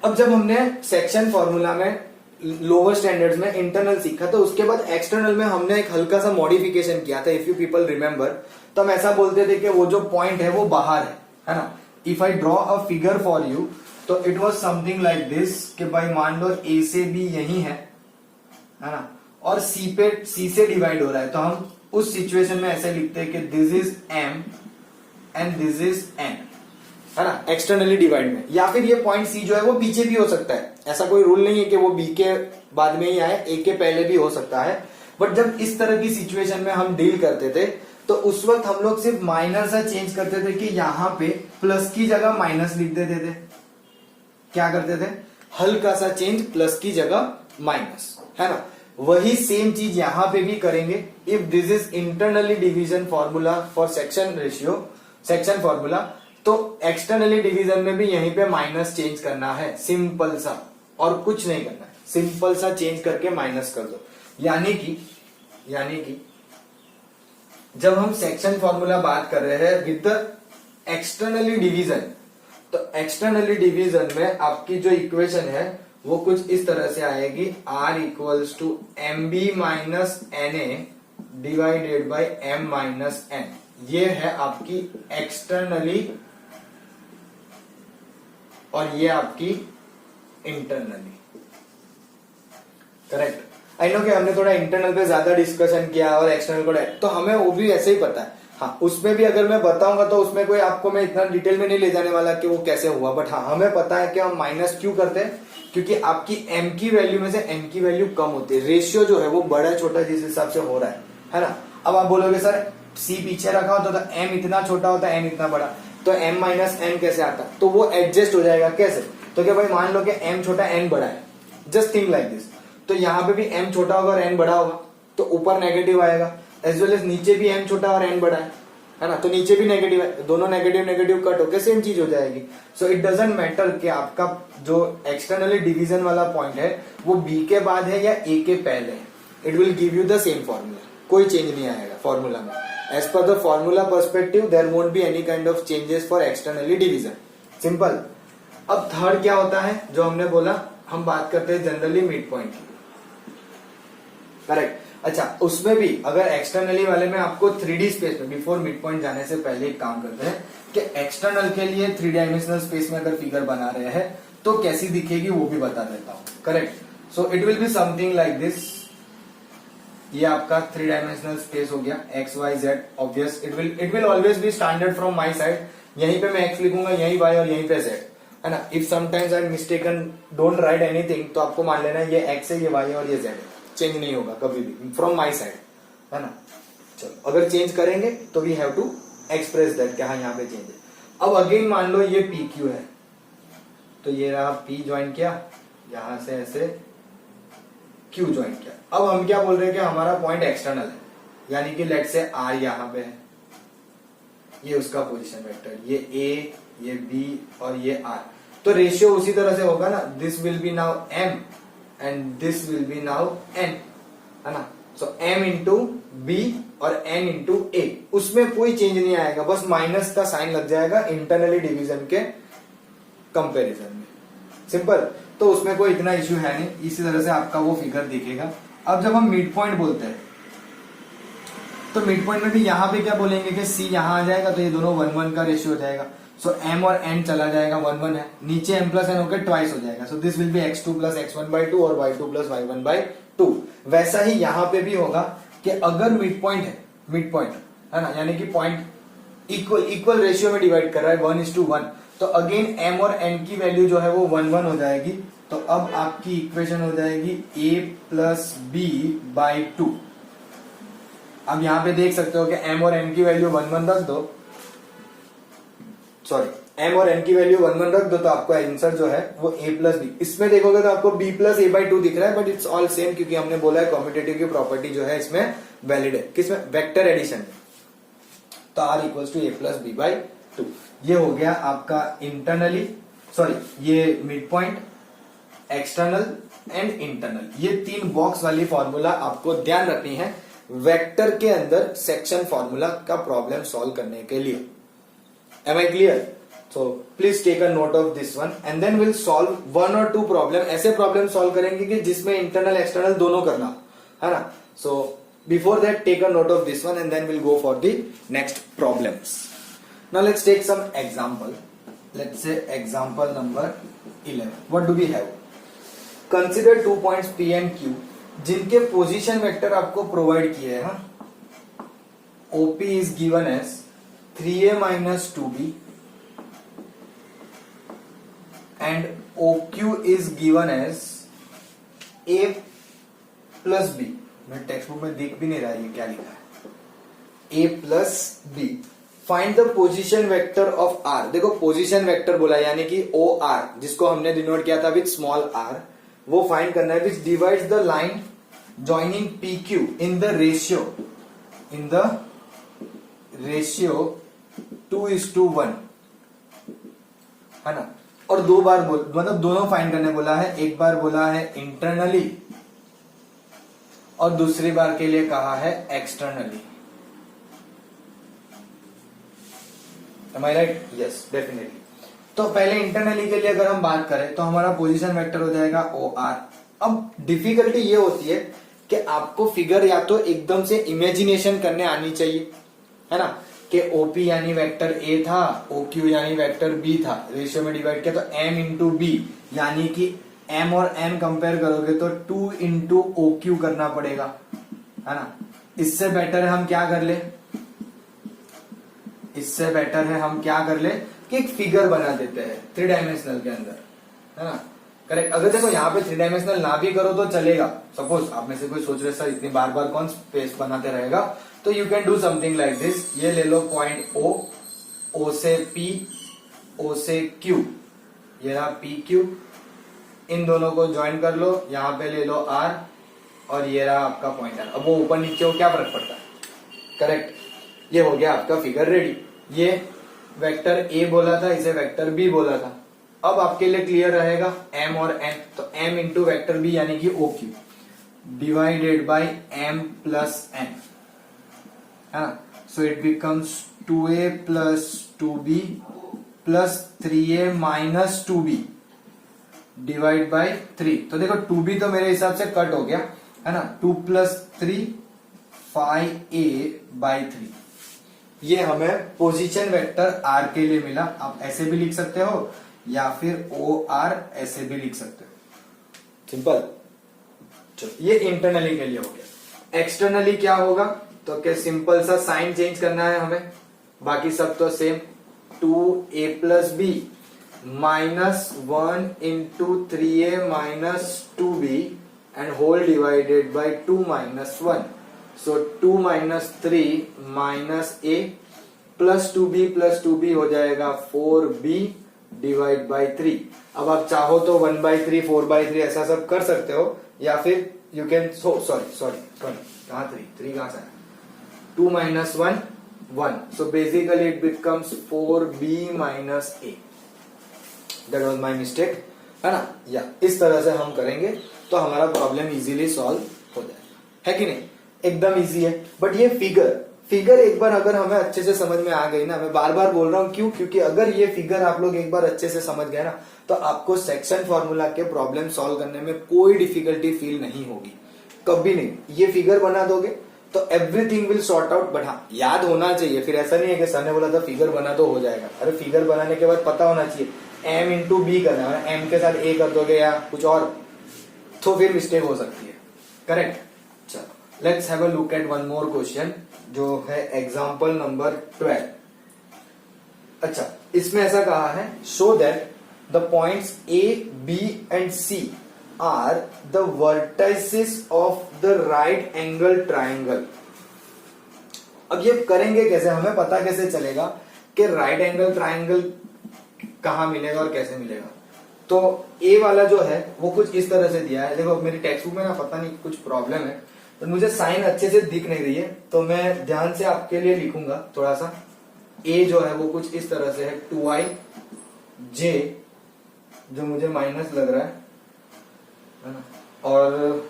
अब जब हमने सेक्शन फॉर्मूला में लोअर स्टैंडर्ड्स में इंटरनल सीखा, तो उसके बाद एक्सटर्नल में हमने एक हल्का सा मॉडिफिकेशन किया था, इफ यू पीपल रिमेंबर। तो हम ऐसा बोलते थे कि वो जो पॉइंट है वो बाहर है ना। If I draw a figure for you, तो it was something like this कि भाई मान लो ए से बी यही है ना, और सी से डिवाइड हो रहा है, तो हम उस सिचुएशन में ऐसे लिखते हैं कि this is m and this is n, है ना, एक्सटर्नली डिवाइड में। या फिर ये पॉइंट सी जो है वो पीछे भी हो सकता है, ऐसा कोई रूल नहीं है कि वो बी के बाद में ही आए, ए के पहले भी हो सकता है। बट जब इस तरह की सिचुएशन में हम डील करते थे तो उस वक्त हम लोग सिर्फ माइनर सा चेंज करते थे कि यहां पे प्लस की जगह माइनस लिख देते थे। क्या करते थे, हल्का सा चेंज, प्लस की जगह माइनस, है ना। वही सेम चीज यहां पे भी करेंगे। If this is internally division formula for section ratio, section formula, तो एक्सटर्नली डिवीजन में भी यहीं पे माइनस चेंज करना है, सिंपल सा, और कुछ नहीं करना है, सिंपल सा चेंज करके माइनस कर दो। यानी कि जब हम सेक्शन फॉर्मूला बात कर रहे हैं विद द एक्सटर्नली डिवीजन, तो एक्सटर्नली डिवीजन में आपकी जो इक्वेशन है वो कुछ इस तरह से आएगी, r equals to m b minus n a divided by m minus n। ये है आपकी एक्सटर्नली और ये आपकी इंटरनली, करेक्ट। आई नो कि हमने थोड़ा इंटरनल पे ज्यादा डिस्कशन किया और एक्सटर्नल को, तो हमें वो भी ऐसे ही पता है। हाँ, उसमें भी अगर मैं बताऊंगा तो उसमें कोई आपको मैं इतना डिटेल में नहीं ले जाने वाला कि वो कैसे हुआ, बट हाँ हमें पता है कि हम माइनस क्यों करते हैं, क्योंकि आपकी m की वैल्यू में से n की वैल्यू कम होती है, रेशियो जो है वो बड़ा छोटा जिस हिसाब से हो रहा है ना। अब आप बोलोगे सर c पीछे रखा होता तो m इतना छोटा होता, n इतना बड़ा, तो m माइनस n कैसे आता, तो वो एडजस्ट हो जाएगा कैसे, तो क्या भाई मान लो कि m छोटा n बड़ा है, जस्ट थिंक लाइक दिस, तो यहाँ पे भी m छोटा होगा और n बड़ा होगा, तो ऊपर नेगेटिव आएगा, एज वेल एज नीचे भी m छोटा और n बड़ा है ना, तो नीचे भी नेगेटिव है, दोनों नेगेटिव नेगेटिव कट होकर सेम चीज हो जाएगी। सो इट डजंट मैटर कि आपका जो एक्सटर्नली डिवीजन वाला पॉइंट है वो b के बाद है या a के पहले है, it will give you the same formula, कोई चेंज नहीं आएगा फॉर्मूला में। As per the formula perspective there won't be any kind of changes for externally division, simple. अब थर्ड क्या होता है जो हमने बोला, हम बात करते हैं जनरली मिड पॉइंट की, करेक्ट। अच्छा, उसमें भी अगर एक्सटर्नली वाले में आपको 3D स्पेस में, बिफोर मिड पॉइंट जाने से पहले एक काम करते हैं कि एक्सटर्नल के लिए 3 डायमेंशनल स्पेस में अगर फिगर बना रहे हैं तो कैसी दिखेगी वो भी बता देता हूं, correct. So it will be something like this, ये आपका 3 डायमेंशनल स्पेस हो गया, x Y z, obvious it will always be standard from my side, यहीं पे मैं एक्स लिखूंगा, यहीं वाई और यहीं पे जेड, है ना। If sometimes I am mistaken, don't write anything, तो आपको मान लेना ये एक्स है, ये वाई और ये जेड है, चेंज नहीं होगा कभी भी फ्रॉम माई साइड, है ना। चलो, अगर चेंज करेंगे तो we have to express that कि हाँ यहाँ पे चेंज है। अब अगेन मान लो ये पी क्यू है, तो ये रहा पी ज्वाइन किया, यहां से ऐसे क्यू ज्वाइन किया। अब हम क्या बोल रहे हैं कि हमारा पॉइंट एक्सटर्नल है, यानी कि लेट से आर यहाँ पे है, ये उसका पोजीशन वेक्टर, ये ए, ये बी और ये आर, तो रेशियो उसी तरह से होगा ना, this will be now m and this will be now n, है ना। सो m इंटू बी और n इंटू ए, उसमें कोई चेंज नहीं आएगा, बस माइनस का साइन लग जाएगा इंटरनली डिवीजन के कंपैरिजन में, सिंपल। तो उसमें कोई इतना इश्यू है नहीं, इसी तरह से आपका वो फिगर दिखेगा। अब जब हम मिड पॉइंट बोलते हैं तो मिड पॉइंट में भी यहाँ पे क्या बोलेंगे कि c यहाँ आ जाएगा, तो ये दोनों 1-1 का रेशियो हो जाएगा। सो m और n चला जाएगा, 1-1 है, नीचे m प्लस n होकर ट्वाइस हो जाएगा, so this will B x2 plus x1/2 और y2 प्लस y1/2। वैसा ही यहाँ पे भी होगा कि अगर मिड पॉइंट है, मिड पॉइंट है ना, यानी कि पॉइंट इक्वल रेशियो में डिवाइड कर रहा है 1:1, तो अगेन m और n की वैल्यू जो है वो 1:1 हो जाएगी। तो अब आपकी इक्वेशन हो जाएगी a प्लस बी बाई 2। अब यहां पे देख सकते हो कि m और n की वैल्यू 1:1 रख दो, सॉरी m और n की वैल्यू 1:1 रख दो, तो आपको आंसर जो है वो a प्लस बी। इसमें देखोगे तो आपको b प्लस a बाई 2 दिख रहा है, बट इट्स ऑल सेम, क्योंकि हमने बोला है कॉम्पिटेटिव की प्रॉपर्टी जो है इसमें वैलिड है, किसमें, वेक्टर एडिशन। तो r equals to a plus b by 2। ये हो गया आपका इंटरनली, सॉरी ये mid point, external and internal, ये 3 बॉक्स वाली फॉर्मूला आपको ध्यान रखनी है वेक्टर के अंदर सेक्शन फॉर्मूला का प्रॉब्लम सॉल्व करने के लिए। Am I clear? So please take a note of this one and then we'll solve 1 or 2 problem। ऐसे प्रॉब्लम सॉल्व करेंगे कि जिसमें इंटरनल एक्सटर्नल दोनों करना है ना। So before that take a note of this one and then we'll go for the next problems। Now let's take some example। Let's say example number 11। What do we have? Consider 2 points P and Q जिनके position vector आपको provide किए हैं। OP is given as 3a minus 2b and OQ is given as a plus b। मैं text book में देख भी नहीं रहा ये क्या लिखा है, a plus b। Find the position vector of r। देखो पोजीशन वेक्टर बोला यानी कि OR जिसको हमने डिनोट किया था विद स्मॉल r, वो फाइंड करना है विच divides the line joining PQ in the ratio 2:1 है ना। और 2 बार मतलब दोनों फाइंड करने बोला है, एक बार बोला है इंटरनली और दूसरी बार के लिए कहा है externally. Am I right? Yes, definitely। तो पहले इंटरनली के लिए अगर हम बात करें तो हमारा पोजीशन वेक्टर हो जाएगा OR। अब डिफिकल्टी ये होती है कि आपको फिगर या तो एकदम से इमेजिनेशन करने आनी चाहिए, है ना, कि OP यानी वेक्टर A था, OQ यानी वेक्टर B था, रेशियो में डिवाइड किया तो M इंटू B, यानी कि M और M कंपेयर करोगे तो 2 इंटू OQ करना पड़ेगा, है ना। इससे बेटर है हम क्या कर ले, इससे बेटर है हम क्या कर ले कि एक फिगर बना देते हैं 3 डायमेंशनल के अंदर, है ना। करेक्ट। अगर देखो यहाँ पे 3 डायमेंशनल ना भी करो तो चलेगा। सपोज आप में से कोई सोच रहे सर इतनी बार बार कौन स्पेस बनाते रहेगा, तो you can do something like this. ये ले लो पॉइंट O से P, O से Q, ये रहा PQ, इन दोनों को ज्वाइन कर लो, यहाँ पे ले लो R और ये रहा आपका पॉइंट R। अब वो ऊपर नीचे हो क्या फर्क पड़ता है, करेक्ट। ये हो गया आपका फिगर रेडी। ये वेक्टर A बोला था, इसे वेक्टर B बोला था। अब आपके लिए क्लियर रहेगा M और N, तो M इंटू वेक्टर B यानी कि OQ divided by M plus N, है ना। So it becomes 2a plus 2b plus 3a minus 2b divide by 3। तो देखो 2b तो मेरे हिसाब से कट हो गया, है ना। 2 प्लस 3 5a बाई 3। ये हमें पोजीशन वेक्टर R के लिए मिला। आप ऐसे भी लिख सकते हो या फिर OR ऐसे भी लिख सकते हो, सिंपल। चलो ये इंटरनली के लिए हो गया। एक्सटर्नली क्या होगा, तो क्या सिंपल सा साइन चेंज करना है हमें, बाकी सब तो same. 2a plus b minus 1 into 3a minus 2b and whole divided by 2 minus 1। So 2 minus 3 minus a plus 2b हो जाएगा 4b डिवाइड बाई 3। अब आप चाहो तो 1/3 4/3 ऐसा सब कर सकते हो, या फिर यू कैन सॉरी कहाँ 3 कहां से आया, 2 minus 1 1। So basically it becomes 4b minus a। That was my mistake, है ना। या इस तरह से हम करेंगे तो हमारा प्रॉब्लम इजीली सॉल्व हो जाएगा, है कि नहीं। एकदम इजी है। बट ये फिगर एक बार अगर हमें अच्छे से समझ में आ गई ना, मैं बार बार बोल रहा हूं क्यों, क्योंकि अगर ये फिगर आप लोग एक बार अच्छे से समझ गए ना, तो आपको सेक्शन फॉर्मूला के प्रॉब्लम सॉल्व करने में कोई डिफिकल्टी फील नहीं होगी, कभी नहीं। ये फिगर बना दोगे तो everything will sort out. But हाँ, याद होना चाहिए, फिर ऐसा नहीं है कि सर ने बोला था फिगर बना तो हो जाएगा। अरे फिगर बनाने के बाद पता होना चाहिए M इंटू बी करना है, M के साथ A कर दोगे या कुछ और, तो फिर मिस्टेक हो सकती है, करेक्ट। चलो let's have a look at one more question, जो है एग्जाम्पल नंबर 12। अच्छा, इसमें ऐसा कहा है show that the points A B and C are the vertices of the right angle triangle. अब ये करेंगे कैसे, हमें पता कैसे चलेगा कि राइट एंगल ट्राइंगल कहां मिलेगा और कैसे मिलेगा। तो ए वाला जो है वो कुछ इस तरह से दिया है। देखो मेरी टेक्स्ट बुक में ना पता नहीं कुछ प्रॉब्लम है, तो मुझे साइन अच्छे से दिख नहीं रही है, तो मैं ध्यान से आपके लिए लिखूंगा थोड़ा सा। ए जो है वो कुछ इस तरह से है 2i j, जो मुझे माइनस लग रहा है ना, और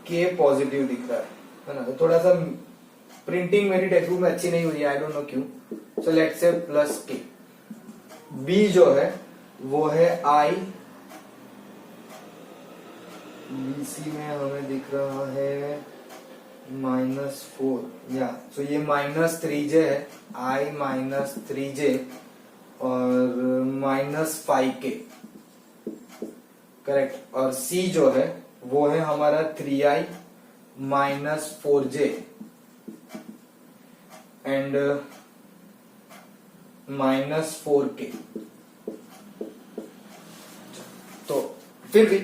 के पॉजिटिव दिख रहा है ना। तो थोड़ा सा प्रिंटिंग मेरी टेक्स्ट बुक में अच्छी नहीं हुई है, आई डोंट नो क्यों। सो लेट्स से प्लस के। बी जो है वो है i, बीसी में हमें दिख रहा है -4 या सो ये -3j है, i -3j और -5k करेक्ट। और c जो है वो है हमारा 3i -4j एंड -4k। तो फिर भी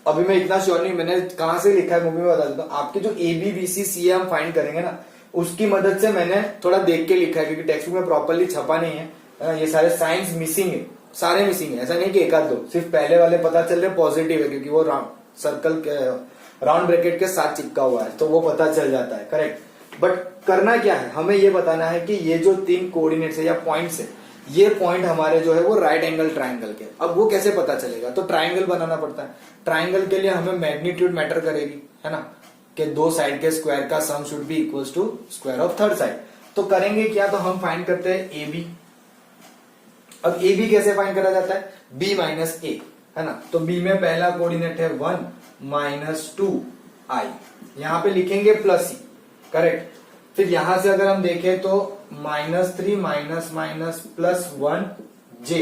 अभी मैं इतना श्योर नहीं, मैंने कहां से लिखा है वो भी बता देता हूं। आपके जो ए बी बी सी सी हम फाइंड करेंगे ना, उसकी मदद से मैंने थोड़ा देख के लिखा है, क्योंकि टेक्स्ट बुक में प्रॉपरली छपा नहीं है। ये सारे साइंस मिसिंग है, सारे मिसिंग है, ऐसा नहीं कि एक आध दो, सिर्फ पहले वाले पता चल रहे पॉजिटिव है, क्योंकि वो सर्कल के राउंड ब्रैकेट के साथ चिपका हुआ है, तो वो पता चल जाता है करेक्ट। बट करना क्या है, हमें ये बताना है कि ये जो 3 कोऑर्डिनेट्स है या पॉइंट्स है, ये पॉइंट हमारे जो है वो राइट एंगल ट्राइंगल के। अब वो कैसे पता चलेगा, तो ट्राइंगल बनाना पड़ता है। ट्राइंगल के लिए हमें मैग्नीट्यूड मैटर करेगी, है ना, कि दो साइड के स्क्वायर का sum should be equals to square of third side. तो करेंगे क्या, तो हम फाइंड करते हैं ए बी। अब ए बी कैसे फाइंड करा जाता है, बी माइनस ए, है ना। तो बी में पहला कोऑर्डिनेट है 1 -2i, यहां पे लिखेंगे प्लस ई करेक्ट। फिर यहां से अगर हम देखें तो -3 माइनस माइनस प्लस 1j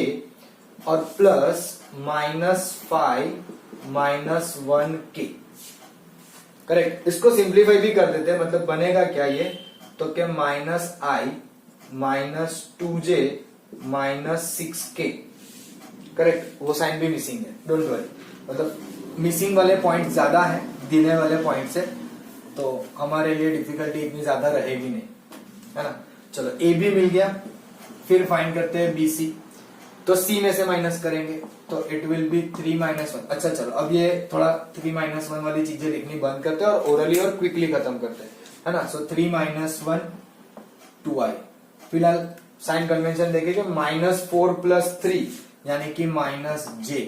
और प्लस -5 -1k करेक्ट। इसको सिंप्लीफाई भी कर देते हैं, मतलब बनेगा क्या ये, तो क्या -i -2j -6k करेक्ट। वो साइन भी मिसिंग है, डोंट वरी, मतलब मिसिंग वाले पॉइंट ज्यादा है देने वाले पॉइंट से, तो हमारे लिए डिफिकल्टी इतनी ज्यादा रहेगी नहीं, है ना। चलो ए बी मिल गया, फिर फाइंड करते हैं बी सी। तो सी में से माइनस करेंगे तो इट विल बी 3 -1। अच्छा चलो अब ये थोड़ा 3 -1 वाली चीजें लिखनी बंद करते हैं और ओरली और क्विकली खत्म करते हैं, है ना। सो 3 -1 2i। फिलहाल साइन कन्वेंशन देखेंगे -4 + 3 यानी कि -j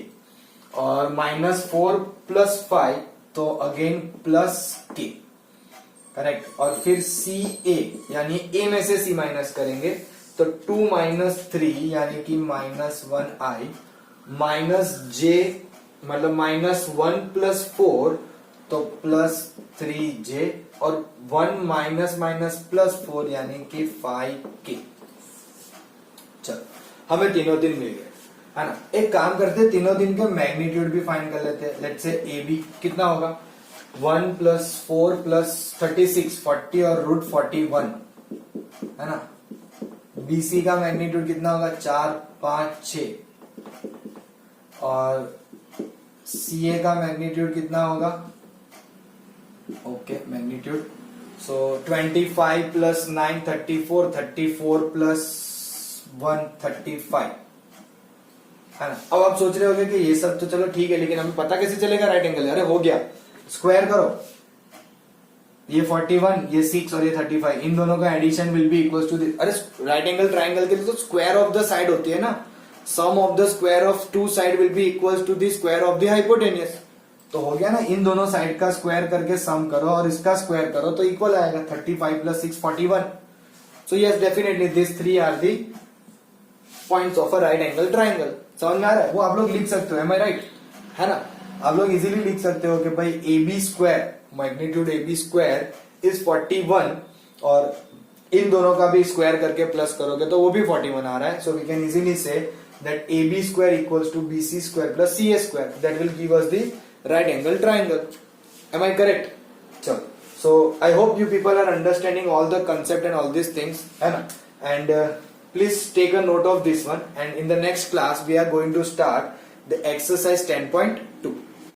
और -4 + 5 तो अगेन +k करेक्ट। और फिर सी ए यानी ए में से सी माइनस करेंगे तो 2 - 3 यानी कि -1i -j मतलब -1 + 4 तो +3j और 1 - +4 यानी कि 5k। चलो हमें तीनों दिन मिल गए, है ना। एक काम करते हैं, तीनों दिन के मैग्नीट्यूड भी फाइंड कर लेते हैं। लेट्स से ए बी कितना होगा, 1 + 4 + 36 40 और √41, है ना। बीसी का मैग्नीट्यूड कितना होगा, 4 5 6 और सीए का मैग्नीट्यूड कितना होगा, ओके मैग्नीट्यूड सो 25 + 9 34 34 + 1 35, है ना। अब आप सोच रहे होंगे कि ये सब तो चलो ठीक है, लेकिन हमें पता कैसे चलेगा राइट एंगल। अरे हो गया, स्क्वायर करो, ये 41 ये 6 और ये 35, इन दोनों का addition will be equal to this. अरे राइट एंगल ट्राइंगल के लिए तो स्क्वायर ऑफ द साइड होती है ना, sum of the square of 2 side will be equal to the square of the hypotenuse. तो हो गया ना, इन दोनों साइड का स्क्वायर करके सम करो और इसका स्क्वायर करो तो इक्वल आएगा, 35 + 6 41। So yes definitely this 3 are the points of a right angle triangle. समझ में आ रहा है, वो आप लोग लिख सकते हो, एम आई राइट, है ना। आप लोग इजीली लिख सकते हो कि भाई A B square magnitude A B square is 41 और इन दोनों का भी स्क्वायर करके प्लस करोगे तो वो भी 41 आ रहा है। So we can easily say that A B square equals to B C square plus C A square, that will give us the right angle triangle. Am I correct. चलो, so I hope you people are understanding all the concept and all this things, है ना। and please take a note of this one, and in the next class we are going to start the exercise 10.2.